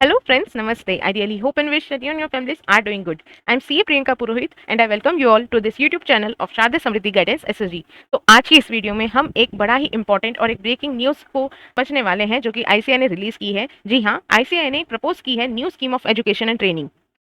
Hello friends, Namaste. I really hope and wish that you and your families are doing good. I am CA Priyanka Purohit and I welcome you all to this YouTube channel of Sharada Samriddhi guidance SSG। तो आज की इस video में हम एक बड़ा ही important और एक ब्रेकिंग न्यूज़ को बचने वाले हैं जो कि आईसीएआई ने रिलीज की है। जी हाँ, आईसीएआई ने प्रपोज की है new scheme of education and training.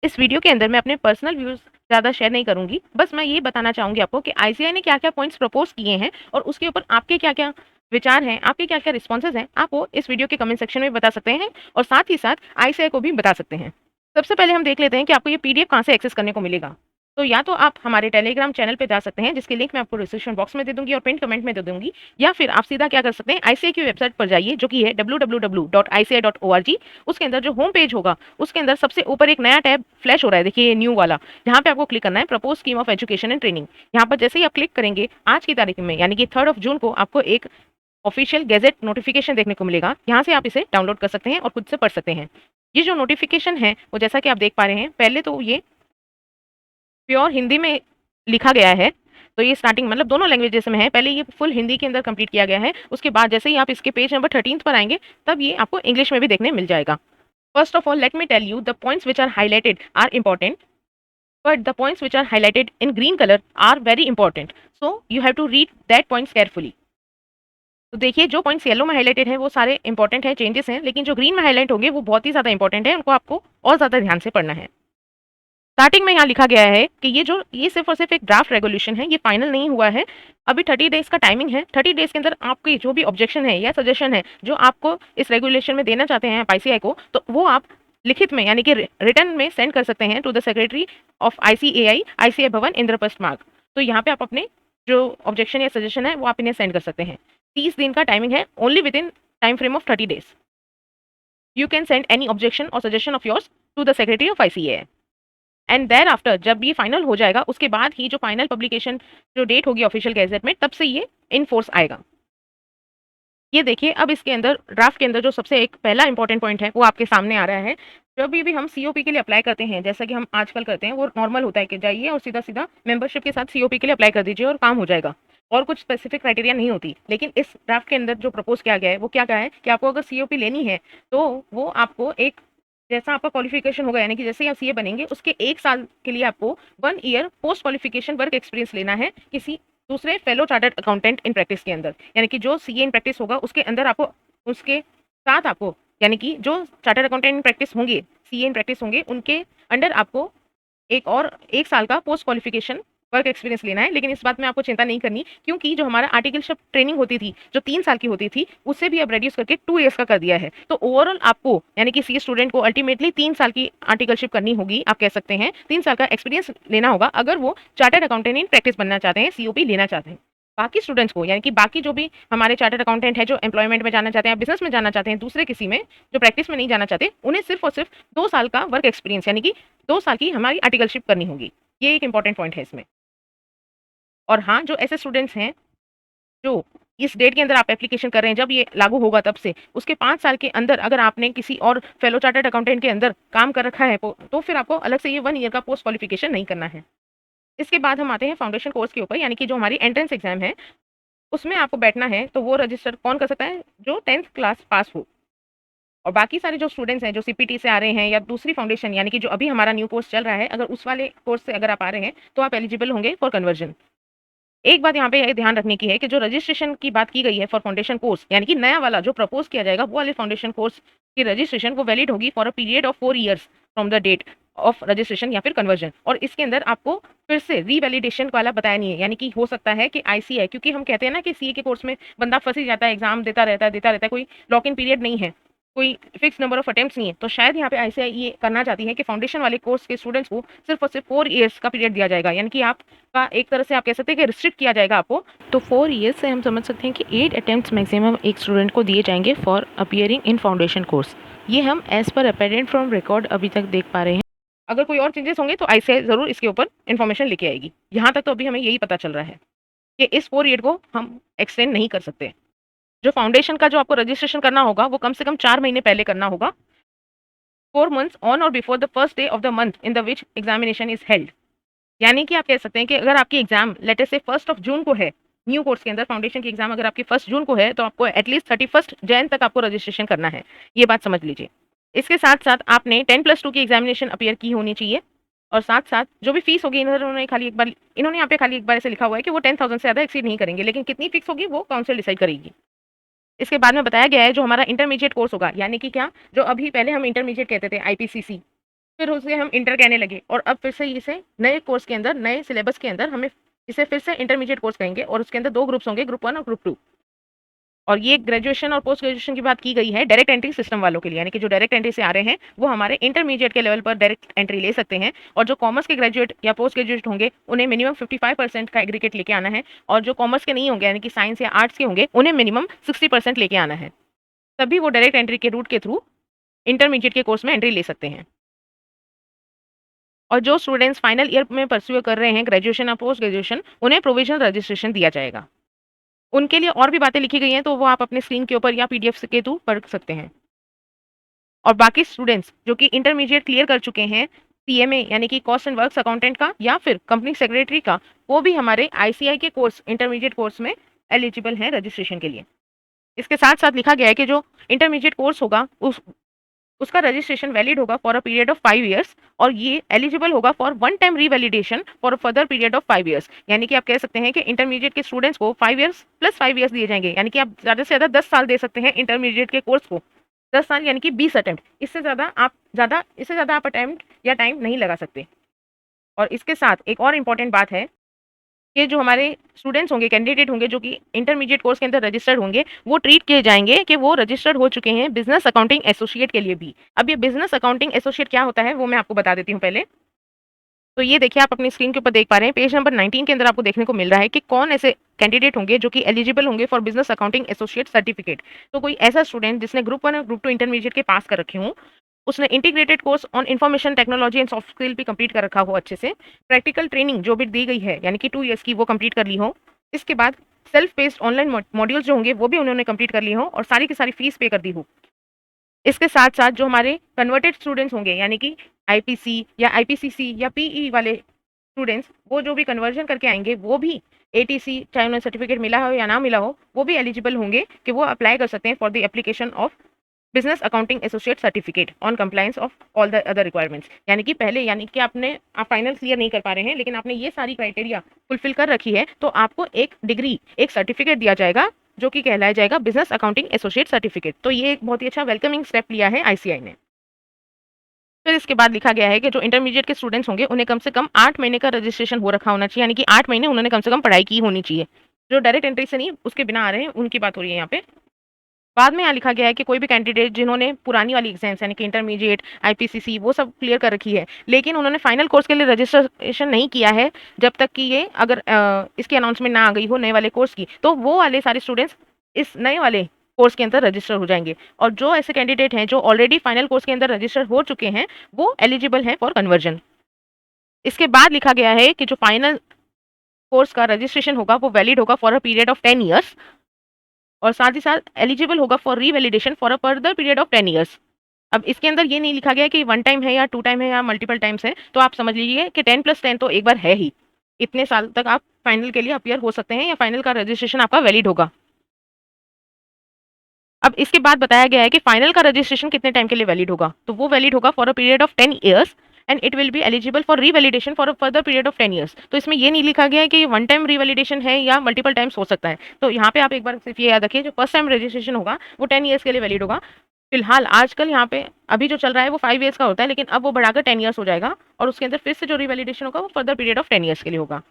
इस वीडियो के अंदर मैं अपने पर्सनल व्यूज ज़्यादा शेयर नहीं करूंगी, बस मैं ये बताना चाहूंगी आपको कि आईसीएआई ने क्या क्या पॉइंट्स प्रपोज किए हैं और उसके ऊपर आपके क्या क्या विचार हैं, आपके क्या क्या रिस्पॉन्सेज हैं, आप वो इस वीडियो के कमेंट सेक्शन में बता सकते हैं और साथ ही साथ आईसीएआई को भी बता सकते हैं। सबसे पहले हम देख लेते हैं कि आपको ये पीडीएफ कहाँ से एक्सेस करने को मिलेगा। तो या तो आप हमारे टेलीग्राम चैनल पे जा सकते हैं, जिसकी लिंक मैं आपको डिस्क्रिप्शन बॉक्स में दे दूंगी और पिन कमेंट में दे दूंगी, या फिर आप सीधा क्या कर सकते हैं, आईसीएआई की वेबसाइट पर जाइए जो कि है www.ici.org। उसके अंदर जो होम पेज होगा उसके अंदर सबसे ऊपर एक नया टैब फ्लैश हो रहा है, देखिए ये न्यू वाला, जहाँ पे आपको क्लिक करना है propose scheme of education and training. यहाँ पर जैसे ही आप क्लिक करेंगे आज की तारीख में यानी कि 3 जून को आपको एक ऑफिशियल गैजेट नोटिफिकेशन देखने को मिलेगा। यहाँ से आप इसे डाउनलोड कर सकते हैं और खुद से पढ़ सकते हैं। ये जो नोटिफिकेशन है वो जैसा कि आप देख पा रहे हैं, पहले तो ये प्योर हिंदी में लिखा गया है। तो ये स्टार्टिंग मतलब दोनों लैंग्वेजेस में है, पहले ये फुल हिंदी के अंदर कंप्लीट किया गया है, उसके बाद जैसे ही आप इसके पेज नंबर 13 पर आएंगे तब ये आपको इंग्लिश में भी देखने मिल जाएगा। First of all let me tell you the points which are highlighted are important, but the points which are highlighted in green color are very important, so you have to read that points carefully। तो देखिए जो points yellow में highlighted हैं वो सारे important हैं, changes हैं, लेकिन जो ग्रीन में हाईलाइट होंगे वो बहुत ही ज़्यादा इंपॉर्टेंट है, उनको आपको और ज़्यादा ध्यान से पढ़ना है। स्टार्टिंग में यहाँ लिखा गया है कि ये सिर्फ और सिर्फ एक ड्राफ्ट रेगुलेशन है, ये फाइनल नहीं हुआ है। अभी 30 डेज का टाइमिंग है। 30 डेज के अंदर आपकी जो भी ऑब्जेक्शन है या सजेशन है जो आपको इस रेगुलेशन में देना चाहते हैं आप आईसीएआई को, तो वो आप लिखित में यानी कि रिटर्न में सेंड कर सकते हैं to the secretary of ICAI, ICAI Bhawan, Indraprastha मार्ग। तो यहाँ पे आप अपने जो ऑब्जेक्शन या सजेशन है वो आप इन्हें सेंड कर सकते हैं। 30 दिन का टाइमिंग है, only with in time frame of 30 days you can send any objection और suggestion of yours to the secretary of ICAI. And thereafter जब ये फाइनल हो जाएगा उसके बाद ही जो फाइनल पब्लिकेशन जो डेट होगी ऑफिशियल गैजेट में, तब से ये इन फोर्स आएगा। ये देखिए अब इसके अंदर ड्राफ्ट के अंदर जो सबसे एक पहला इंपॉर्टेंट पॉइंट है वो आपके सामने आ रहा है। जब भी हम सीओपी के लिए अप्लाई करते हैं, जैसा कि हम आजकल करते हैं, वो नॉर्मल होता है कि जाइए और सीधा सीधा मेंबरशिप के साथ सीओपी के लिए अप्लाई कर दीजिए और काम हो जाएगा, और कुछ स्पेसिफिक क्राइटेरिया नहीं होती। लेकिन इस ड्राफ्ट के अंदर जो प्रपोज किया गया है वो क्या है कि आपको अगर सीओपी लेनी है तो वो आपको एक जैसा आपका क्वालिफिकेशन होगा, यानी कि जैसे ही आप सीए बनेंगे उसके 1 साल के लिए आपको 1 year post qualification work experience लेना है किसी दूसरे fellow chartered accountant in practice के अंदर। यानी कि जो सीए इन प्रैक्टिस होगा उसके अंदर आपको उसके साथ आपको यानी कि जो चार्टर्ड अकाउंटेंट इन प्रैक्टिस होंगे, सीए इन प्रैक्टिस होंगे, उनके अंडर आपको एक और 1 साल का पोस्ट क्वालिफिकेशन वर्क एक्सपीरियंस लेना है। लेकिन इस बात में आपको चिंता नहीं करनी, क्योंकि जो हमारा आर्टिकलशिप ट्रेनिंग होती थी जो 3 साल की होती थी उससे भी अब रेड्यूस करके 2 इयर्स का कर दिया है। तो ओवरऑल आपको यानी कि सी स्टूडेंट को अल्टीमेटली 3 साल की आर्टिकलशिप करनी होगी, आप कह सकते हैं 3 साल का एक्सपीरियंस लेना होगा अगर वो चार्टर्ड अकाउंटेंट इन प्रैक्टिस बनना चाहते हैं, सीओपी लेना चाहते हैं। बाकी स्टूडेंट्स को यानी कि बाकी जो भी हमारे चार्टर्ड अकाउंटेंट है जो एम्प्लॉयमेंट में जाना चाहते हैं, बिजनेस में जाना चाहते हैं, दूसरे किसी में जो प्रैक्टिस में नहीं जाना चाहते, उन्हें सिर्फ और सिर्फ 2 साल का वर्क एक्सपीरियंस यानी कि 2 साल की हमारी आर्टिकलशिप करनी होगी। ये एक इंपॉर्टेंट पॉइंट है इसमें। और हाँ, जो ऐसे स्टूडेंट्स हैं जो इस डेट के अंदर आप एप्लीकेशन कर रहे हैं, जब ये लागू होगा तब से उसके 5 साल के अंदर अगर आपने किसी और फेलो चार्टर्ड अकाउंटेंट के अंदर काम कर रखा है तो फिर आपको अलग से ये 1 ईयर का पोस्ट क्वालिफिकेशन नहीं करना है। इसके बाद हम आते हैं फाउंडेशन कोर्स के ऊपर, यानी कि जो हमारी एंट्रेंस एग्जाम है उसमें आपको बैठना है। तो वो रजिस्टर कौन कर सकता है? जो 10th क्लास पास हो। और बाकी सारे जो स्टूडेंट्स हैं जो सीपीटी से आ रहे हैं या दूसरी फाउंडेशन यानी कि जो अभी हमारा न्यू कोर्स चल रहा है, अगर उस वाले कोर्स से अगर आप आ रहे हैं तो आप एलिजिबल होंगे फॉर कन्वर्जन। एक बात यहाँ पे ये ध्यान रखने की है कि जो रजिस्ट्रेशन की बात की गई है फॉर फाउंडेशन कोर्स यानी कि नया वाला जो प्रपोज किया जाएगा वो वाले फाउंडेशन कोर्स की रजिस्ट्रेशन वो वैलिड होगी for a period of 4 years from the date of registration या फिर कन्वर्जन। और इसके अंदर आपको फिर से रीवैलिडेशन वाला बताया नहीं है, यानी कि हो सकता है कि आईसीए, क्योंकि हम कहते हैं ना कि सीए के कोर्स में बंदा फंस ही जाता है, एग्जाम देता रहता है, कोई लॉक इन पीरियड नहीं है, कोई फिक्स नंबर ऑफ अटेम्प्ट्स नहीं है। तो शायद यहाँ पे आईसीएआई ये करना चाहती है कि फाउंडेशन वाले कोर्स के स्टूडेंट्स को सिर्फ और सिर्फ 4 ईयर्स का पीरियड दिया जाएगा, यानी कि आपका एक तरह से आप कह सकते हैं कि रिस्ट्रिक्ट किया जाएगा आपको। तो 4 ईयर्स से हम समझ सकते हैं कि 8 अटेम्प्ट्स मैक्सिमम एक स्टूडेंट को दिए जाएंगे for appearing in foundation course. ये हम as per apparent from record अभी तक देख पा रहे हैं। अगर कोई और चेंजेस होंगे तो आईसीएआई जरूर इसके ऊपर इन्फॉर्मेशन लेके आएगी। यहाँ तक तो अभी हमें यही पता चल रहा है कि इस 4 ईयर को हम एक्सटेंड नहीं कर सकते। जो फाउंडेशन का जो आपको रजिस्ट्रेशन करना होगा वो कम से कम 4 महीने पहले करना होगा, 4 months ऑन और before the first day of the month in the which examination is held. यानी कि आप कह सकते हैं कि अगर आपकी एग्जाम लेटर से 1 जून को है, न्यू कोर्स के अंदर फाउंडेशन की एग्जाम अगर आपकी 1 जून को है तो आपको एटलीस्ट 31 जैन तक आपको रजिस्ट्रेशन करना है। ये बात समझ लीजिए। इसके साथ-साथ आपने 10+2 की एग्ज़ामिनेशन अपीयर की होनी चाहिए और साथ-साथ जो भी फ़ीस होगी इन्होंने यहाँ पे खाली एक बार ऐसे लिखा हुआ है कि वो 10,000 से ज़्यादा एक्सीड नहीं करेंगे, लेकिन कितनी फ़िक्स होगी वो काउंसिल डिसाइड करेगी। इसके बाद में बताया गया है जो हमारा इंटरमीडिएट कोर्स होगा, यानी कि क्या, जो अभी पहले हम इंटरमीडिएट कहते थे आईपीसीसी, फिर उसे हम इंटर कहने लगे और अब फिर से इसे नए कोर्स के अंदर, नए सिलेबस के अंदर हमें इसे फिर से इंटरमीडिएट कोर्स कहेंगे और उसके अंदर 2 ग्रुप्स होंगे, ग्रुप 1 और ग्रुप 2। और ये ग्रेजुएशन और पोस्ट ग्रेजुएशन की बात की गई है डायरेक्ट एंट्री सिस्टम वालों के लिए, यानी कि जो डायरेक्ट एंट्री से आ रहे हैं वो हमारे इंटरमीडिएट के लेवल पर डायरेक्ट एंट्री ले सकते हैं और जो कॉमर्स के ग्रेजुएट या पोस्ट ग्रेजुएट होंगे उन्हें मिनिमम 55% का एग्रीगेट लेके आना है और जो कॉमर्स के नहीं होंगे यानी कि साइंस या आर्ट्स के होंगे उन्हें मिनिमम 60% लेके आना है, तभी वो डायरेक्ट एंट्री के रूट के थ्रू इंटरमीडिएट के कोर्स में एंट्री ले सकते हैं। और जो स्टूडेंट्स फाइनल ईयर में परस्यू कर रहे हैं ग्रेजुएशन या पोस्ट ग्रेजुएशन, उन्हें प्रोविजनल रजिस्ट्रेशन दिया जाएगा। उनके लिए और भी बातें लिखी गई हैं तो वो आप अपने स्क्रीन के ऊपर या पीडीएफ के थ्रू पढ़ सकते हैं। और बाकी स्टूडेंट्स जो कि इंटरमीडिएट क्लियर कर चुके हैं सीएमए यानी कि कॉस्ट एंड वर्क्स अकाउंटेंट का या फिर कंपनी सेक्रेटरी का, वो भी हमारे आईसीआई के कोर्स इंटरमीडिएट कोर्स में एलिजिबल हैं रजिस्ट्रेशन के लिए। इसके साथ साथ लिखा गया है कि जो इंटरमीडिएट कोर्स होगा उसका रजिस्ट्रेशन वैलिड होगा for a period of 5 years और ये एलिजिबल होगा for one time revalidation for a further period of 5 years, यानी कि आप कह सकते हैं कि इंटरमीडिएट के स्टूडेंट्स को 5 इयर्स प्लस 5 इयर्स दिए जाएंगे, यानी कि आप ज़्यादा से ज़्यादा 10 साल दे सकते हैं इंटरमीडिएट के कोर्स को। 10 साल यानी कि 20 अटेम्प्ट, इससे ज़्यादा आप अटेम्प्ट या टाइम नहीं लगा सकते। और इसके साथ एक और इम्पॉर्टेंट बात है कि जो हमारे स्टूडेंट्स होंगे, कैंडिडेट होंगे जो कि इंटरमीडिएट कोर्स के अंदर रजिस्टर्ड होंगे, वो ट्रीट किए जाएंगे कि वो रजिस्टर्ड हो चुके हैं बिजनेस अकाउंटिंग एसोसिएट के लिए भी। अब ये बिजनेस अकाउंटिंग एसोसिएट क्या होता है वो मैं आपको बता देती हूँ पहले। तो ये देखिए आप अपनी स्क्रीन के ऊपर देख पा रहे हैं, पेज नंबर 19 के अंदर आपको देखने को मिल रहा है कि कौन ऐसे कैंडिडेट होंगे जो कि एलिजिबल होंगे for business accounting associate certificate. तो कोई ऐसा स्टूडेंट जिसने ग्रुप 1 और ग्रुप 2 इंटरमीडिएट के पास कर रखे हों, उसने integrated course on information technology and soft skill भी कंप्लीट कर रखा हो अच्छे से, प्रैक्टिकल ट्रेनिंग जो भी दी गई है यानी कि 2 इयर्स की वो कंप्लीट कर ली हो, इसके बाद सेल्फ बेस्ड ऑनलाइन मॉड्यूल्स जो होंगे वो भी उन्होंने कंप्लीट कर ली हो और सारी की सारी फीस पे कर दी हो। इसके साथ-साथ जो हमारे कन्वर्टेड स्टूडेंट्स होंगे यानी कि आईपीसी या आईपीसीसी या पीई वाले स्टूडेंट्स, वो जो भी कन्वर्जन करके आएँगे वो भी एटीसी चाहे उन्हें सर्टिफिकेट मिला हो या ना मिला हो, वो भी एलिजिबल होंगे कि वो अप्लाई कर सकते हैं for the application of business accounting associate certificate on compliance of all the other requirements. यानी कि पहले यानी कि आप फाइनल क्लियर नहीं कर पा रहे हैं लेकिन आपने ये सारी क्राइटेरिया फुलफिल कर रखी है तो आपको एक डिग्री, एक सर्टिफिकेट दिया जाएगा जो कि कहलाया जाएगा बिजनेस अकाउंटिंग एसोसिएट सर्टिफिकेट। तो ये एक बहुत ही अच्छा वेलकमिंग स्टेप लिया है आईसीआई ने। फिर इसके बाद लिखा गया है कि जो इंटरमीडिएट के स्टूडेंट्स होंगे उन्हें कम से कम 8 महीने का रजिस्ट्रेशन हो रखा होना चाहिए, यानी कि 8 महीने उन्होंने कम से कम पढ़ाई की होनी चाहिए। जो डायरेक्ट एंट्री से नहीं उसके बिना आ रहे हैं उनकी बात हो रही है यहाँ पे। बाद में यहाँ लिखा गया है कि कोई भी कैंडिडेट जिन्होंने पुरानी वाली एग्जाम्स यानी कि इंटरमीडिएट, आईपीसीसी वो सब क्लियर कर रखी है, लेकिन उन्होंने फाइनल कोर्स के लिए रजिस्ट्रेशन नहीं किया है जब तक कि ये अगर इसकी अनाउंसमेंट ना आ गई हो नए वाले कोर्स की, तो वो वाले सारे स्टूडेंट्स इस नए वाले कोर्स के अंदर रजिस्टर हो जाएंगे। और जो ऐसे कैंडिडेट हैं जो ऑलरेडी फाइनल कोर्स के अंदर रजिस्टर हो चुके हैं वो एलिजिबल हैं फॉर कन्वर्जन। इसके बाद लिखा गया है कि जो फाइनल कोर्स का रजिस्ट्रेशन होगा वो वैलिड होगा for a period of 10 years और साथ ही साथ एलिजिबल होगा for revalidation for a further period of 10 years. अब इसके अंदर ये नहीं लिखा गया कि वन टाइम है या टू टाइम है या मल्टीपल टाइम्स है, तो आप समझ लीजिए कि 10+10 तो एक बार है ही। इतने साल तक आप फाइनल के लिए अपीयर हो सकते हैं या फाइनल का रजिस्ट्रेशन आपका वैलिड होगा। अब इसके बाद बताया गया है कि फाइनल का रजिस्ट्रेशन कितने टाइम के लिए वैलिड होगा, तो वो वैलिड होगा for a period of 10 years and it will be eligible for revalidation for a further period of 10 years. तो इसमें ये नहीं लिखा गया है कि वन टाइम रीवैलिडेशन है या मल्टीपल टाइम्स हो सकता है। तो यहाँ पे आप एक बार सिर्फ ये याद रखिए, जो फर्स्ट टाइम रजिस्ट्रेशन होगा वो 10 ईयर्स के लिए वैलिड होगा। फिलहाल आजकल यहाँ पे अभी जो चल रहा है वो 5 ईयर्स का होता है, लेकिन अब वो बढ़ाकर 10 ईयर्स हो जाएगा और उसके अंदर फिर से जो रिवैलिडेशन होगा वो फर्दर पीरियड ऑफ 10 ईयर्स के लिए होगा।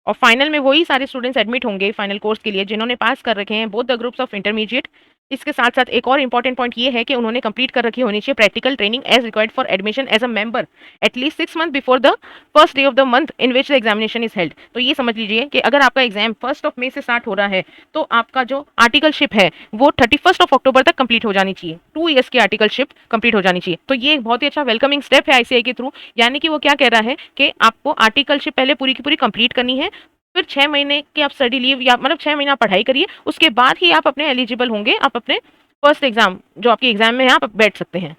और फाइनल में वही सारे स्टूडेंट्स एडमिट होंगे फाइनल कोर्स के लिए जिन्होंने पास कर रखे हैं both the groups of intermediate. इसके साथ साथ एक और इंपॉर्टेंट पॉइंट ये है कि उन्होंने कंप्लीट कर रखी होनी चाहिए practical training as required for admission as a member at least 6 month before the first day of the month in which the examination is held. तो ये समझ लीजिए कि अगर आपका एग्जाम 1 मई से स्टार्ट हो रहा है तो आपका जो आर्टिकलशिप है वो 31 अक्टूबर तक कंप्लीट हो जानी चाहिए। 2 ईयर्स की आर्टिकलशिप कंप्लीट हो जानी चाहिए। तो ये एक बहुत ही अच्छा वेलकमिंग स्टेप है आईसीआई के थ्रू, यानी कि वो क्या कह रहा है कि आपको आर्टिकलशिप पहले पूरी की पूरी कंप्लीट करनी है, फिर 6 महीने की आप स्टडी लीव या मतलब 6 महीना पढ़ाई करिए, उसके बाद ही आप अपने एलिजिबल होंगे, आप अपने फर्स्ट एग्जाम जो आपकी एग्जाम में है आप बैठ सकते हैं।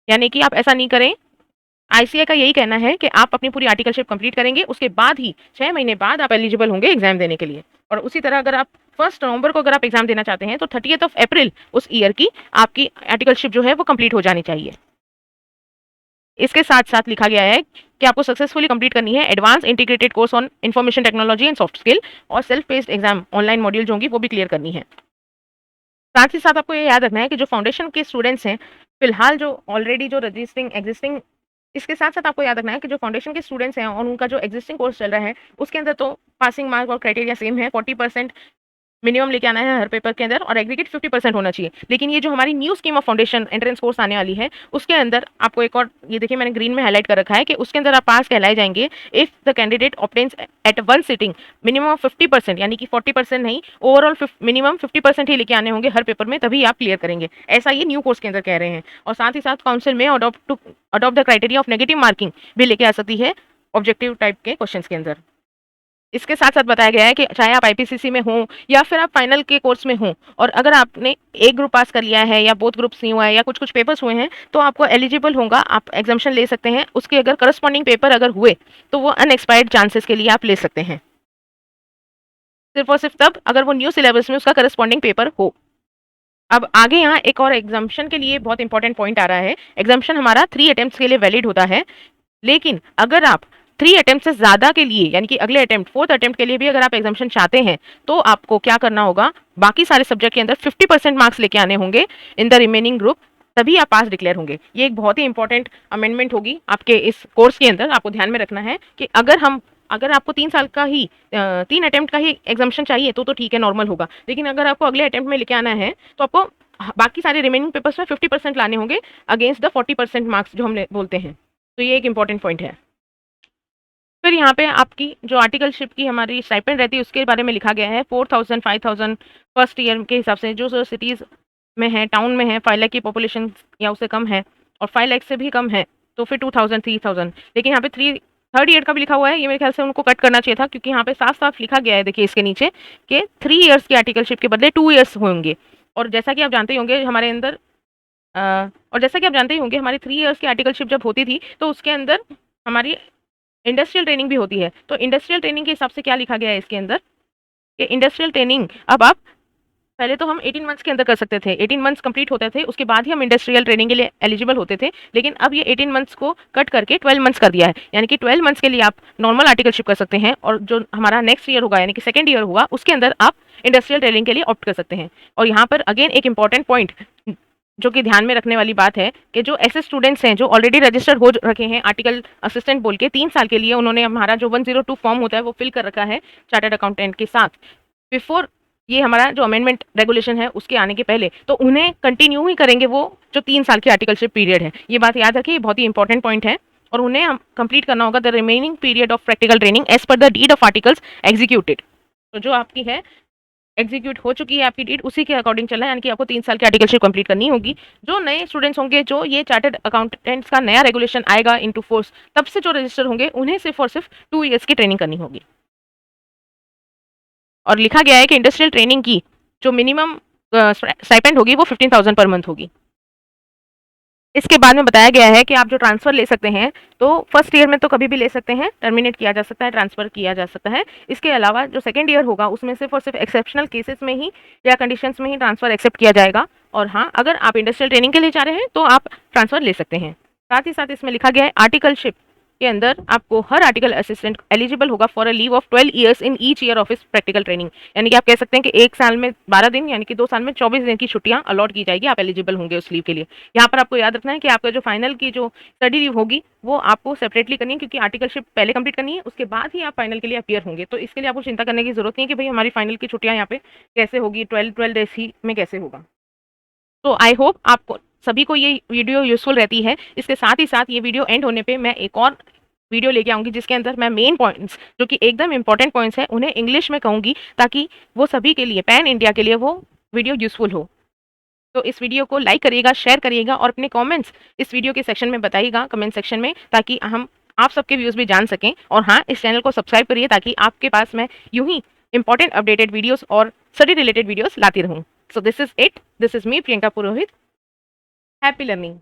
यानी कि आप ऐसा नहीं करें, आईसीआई का यही कहना है कि आप अपनी पूरी आर्टिकलशिप कंप्लीट करेंगे, उसके बाद ही 6 महीने बाद आप एलिजिबल होंगे एग्जाम देने के लिए। और उसी तरह अगर आप 1 नवंबर को अगर आप एग्जाम देना चाहते हैं तो 30th ऑफ अप्रैल उस ईयर की आपकी आर्टिकलशिप जो है वो कंप्लीट हो जानी चाहिए। इसके साथ-साथ लिखा गया है कि आपको सक्सेसफुली कंप्लीट करनी है advance integrated course on information technology and soft skill, और self based exam online module जो होंगी वो भी क्लियर करनी है। साथ ही साथ आपको ये याद रखना है कि जो फाउंडेशन के स्टूडेंट्स हैं, फिलहाल जो ऑलरेडी जो रजिस्टरिंग एग्जिस्टिंग, इसके साथ-साथ आपको याद रखना है कि जो फाउंडेशन के स्टूडेंट्स हैं और उनका जो एग्जिस्टिंग कोर्स चल रहा है, उसके अंदर तो पासिंग मार्क और क्राइटेरिया सेम है, 40% मिनिमम लेके आना है हर पेपर के अंदर, और एग्रीगेट 50% होना चाहिए। लेकिन ये जो हमारी new scheme of foundation entrance course आने वाली है, उसके अंदर आपको एक और, ये देखिए मैंने ग्रीन में हाईलाइट कर रखा है कि उसके अंदर आप पास कहलाए जाएंगे if the candidate obtains at one sitting minimum of 50%, यानी कि 40% नहीं, ओवरऑल मिनिमम 50% ही लेके आने होंगे हर पेपर में, तभी आप क्लियर करेंगे। ऐसा ये न्यू कोर्स के अंदर कह रहे हैं। और साथ ही साथ काउंसिल में adopt the criteria of negative marking भी लेके आ सकती है ऑब्जेक्टिव टाइप के क्वेश्चंस के अंदर। इसके साथ-साथ बताया गया है कि चाहे आप आईपीसीसी में हों या फिर आप फाइनल के कोर्स में हों, और अगर आपने एक ग्रुप पास कर लिया है या बोथ ग्रुप्स नहीं हुआ है या कुछ-कुछ पेपर्स हुए हैं, तो आपको एलिजिबल होगा, आप एग्जामिनेशन ले सकते हैं। उसके अगर करस्पॉन्डिंग पेपर अगर हुए, तो वो अनएक्सपायर्ड चांसेस के लिए आप ले सकते हैं। सिर्फ और सिर्फ तब अगर वो न्यू सिलेबस में उसका करस्पॉन्डिंग पेपर हो। अब आगे यहाँ एक और एग्जामिनेशन के लिए बहुत इंपॉर्टेंट पॉइंट आ रहा है। एग्जामिनेशन हमारा 3 अटेम्प्ट्स के लिए वैलिड होता है, लेकिन अगर आप 3 अटेम्प्ट से ज़्यादा के लिए, यानी कि अगले अटेम्प्ट 4th अटेम्प्ट के लिए भी अगर आप एग्जामिनेशन चाहते हैं, तो आपको क्या करना होगा, बाकी सारे सब्जेक्ट के अंदर 50% मार्क्स लेके आने होंगे इन द रिमेनिंग ग्रुप, तभी आप पास डिक्लेयर होंगे। ये एक बहुत ही इंपॉर्टेंट अमेंडमेंट होगी आपके इस कोर्स के अंदर। आपको ध्यान में रखना है कि अगर आपको 3 साल का ही 3 अटेम्प्ट का ही एग्जामिनेशन चाहिए तो ठीक है, नॉर्मल होगा। लेकिन अगर आपको अगले अटेम्प्ट में लेके आना है, तो आपको बाकी सारे रिमेनिंग पेपर्स में 50% लाने होंगे अगेंस्ट द 40% मार्क्स जो हम बोलते हैं। तो ये एक इंपॉर्टेंट पॉइंट है। फिर यहाँ पे आपकी जो आर्टिकलशिप की हमारी स्टाइपेंड रहती है उसके बारे में लिखा गया है 4000 5000 फर्स्ट ईयर के हिसाब से, जो सिटीज़ में है, टाउन में है, 5 लाख की पॉपुलेशन या उससे कम है, और 5 लाख से भी कम है तो फिर 2000 3000। लेकिन यहाँ पे थर्ड ईयर का भी लिखा हुआ है, ये मेरे ख्याल से उनको कट करना चाहिए था, क्योंकि यहाँ पे साफ साफ लिखा गया है, देखिए इसके नीचे, कि 3 ईयर्स की आर्टिकलशिप के बदले 2 ईयर्स होंगे। और जैसा कि आप जानते ही होंगे हमारे अंदर और जैसा कि आप जानते ही होंगे हमारी 3 ईयर्स की आर्टिकलशिप जब होती थी, तो उसके अंदर हमारी इंडस्ट्रियल ट्रेनिंग भी होती है। तो इंडस्ट्रियल ट्रेनिंग के हिसाब से क्या लिखा गया है इसके अंदर, कि इंडस्ट्रियल ट्रेनिंग अब आप, पहले तो हम 18 मंथ्स के अंदर कर सकते थे, 18 मंथ्स कंप्लीट होते थे, उसके बाद ही हम इंडस्ट्रियल ट्रेनिंग के लिए एलिजिबल होते थे। लेकिन अब ये 18 मंथ्स को कट करके 12 मंथ्स कर दिया है, यानी कि 12 मंथ्स के लिए आप नॉर्मल आर्टिकलशिप कर सकते हैं, और जो हमारा नेक्स्ट ईयर होगा, यानी कि सेकंड ईयर होगा, उसके अंदर आप इंडस्ट्रियल ट्रेनिंग के लिए ऑप्ट कर सकते हैं। और यहाँ पर अगेन एक इंपॉर्टेंट पॉइंट जो कि ध्यान में रखने वाली बात है, कि जो ऐसे स्टूडेंट्स हैं जो ऑलरेडी रजिस्टर्ड हो रखे हैं आर्टिकल असिस्टेंट बोल के 3 साल के लिए, उन्होंने हमारा जो 102 फॉर्म होता है वो फिल कर रखा है चार्टर्ड अकाउंटेंट के साथ, बिफोर ये हमारा जो अमेंडमेंट रेगुलेशन है उसके आने के पहले, तो उन्हें कंटिन्यू ही करेंगे वो जो 3 साल की आर्टिकलशिप पीरियड है। ये बात याद रखिए, ये बहुत ही इंपॉर्टेंट पॉइंट है। और उन्हें कंप्लीट करना होगा the remaining period of practical training as per the deed of articles executed. तो जो आपकी है एग्जीक्यूट हो चुकी है आपकी डीड, उसी के अकॉर्डिंग चलना है, यानी कि आपको 3 साल की आर्टिकलशिप कंप्लीट करनी होगी। जो नए स्टूडेंट्स होंगे, जो ये चार्टर्ड अकाउंटेंट्स का नया रेगुलेशन आएगा इनटू फोर्स, तब से जो रजिस्टर होंगे उन्हें सिर्फ और सिर्फ 2 ईयर्स की ट्रेनिंग करनी होगी। और लिखा गया है कि इंडस्ट्रियल ट्रेनिंग की जो मिनिमम स्टाइपेंड होगी वो 15,000 पर मंथ होगी। इसके बाद में बताया गया है कि आप जो ट्रांसफ़र ले सकते हैं, तो फर्स्ट ईयर में तो कभी भी ले सकते हैं, टर्मिनेट किया जा सकता है, ट्रांसफ़र किया जा सकता है। इसके अलावा जो सेकंड ईयर होगा उसमें सिर्फ और सिर्फ एक्सेप्शनल केसेस में ही या कंडीशंस में ही ट्रांसफ़र एक्सेप्ट किया जाएगा। और हाँ, अगर आप इंडस्ट्रियल ट्रेनिंग के लिए चाह रहे हैं तो आप ट्रांसफ़र ले सकते हैं। साथ ही साथ इसमें लिखा गया है आर्टिकलशिप के अंदर आपको हर आर्टिकल असिस्टेंट एलिजिबल होगा for a leave of 12 years in each year of his practical training, यानी कि आप कह सकते हैं कि 1 साल में 12 दिन, यानी कि 2 साल में 24 दिन की छुट्टियां अलॉट की जाएगी, आप एलिजिबल होंगे उस लीव के लिए। यहाँ पर आपको याद रखना है कि आपका जो फाइनल की जो स्टडी लीव होगी वो आपको सेपरेटली करनी है, क्योंकि आर्टिकलशिप पहले कंप्लीट करनी है, उसके बाद ही आप फाइनल के लिए अपीयर होंगे। तो इसके लिए आपको चिंता करने की जरूरत नहीं है कि भाई हमारी फाइनल की छुट्टियां यहाँ पे कैसे होगी, 12 डेज ही में कैसे होगा। तो आई होप आपको सभी को ये वीडियो यूजफुल रहती है। इसके साथ ही साथ ये वीडियो एंड होने पे मैं एक और वीडियो लेके आऊँगी, जिसके अंदर मैं मेन पॉइंट्स जो कि एकदम इंपॉर्टेंट पॉइंट्स हैं उन्हें इंग्लिश में कहूँगी, ताकि वो सभी के लिए, पैन इंडिया के लिए वो वीडियो यूजफुल हो। तो इस वीडियो को लाइक करिएगा, शेयर करिएगा, और अपने कमेंट्स इस वीडियो के सेक्शन में बताइएगा, कमेंट सेक्शन में, ताकि हम आप सबके व्यूज़ भी जान सकें। और हाँ, इस चैनल को सब्सक्राइब करिए, ताकि आपके पास मैं यूं ही इंपॉर्टेंट अपडेटेड वीडियोस और स्टडी रिलेटेड वीडियोस लाती रहूँ। So this is it, this is me Priyanka Purohit. Happy learning.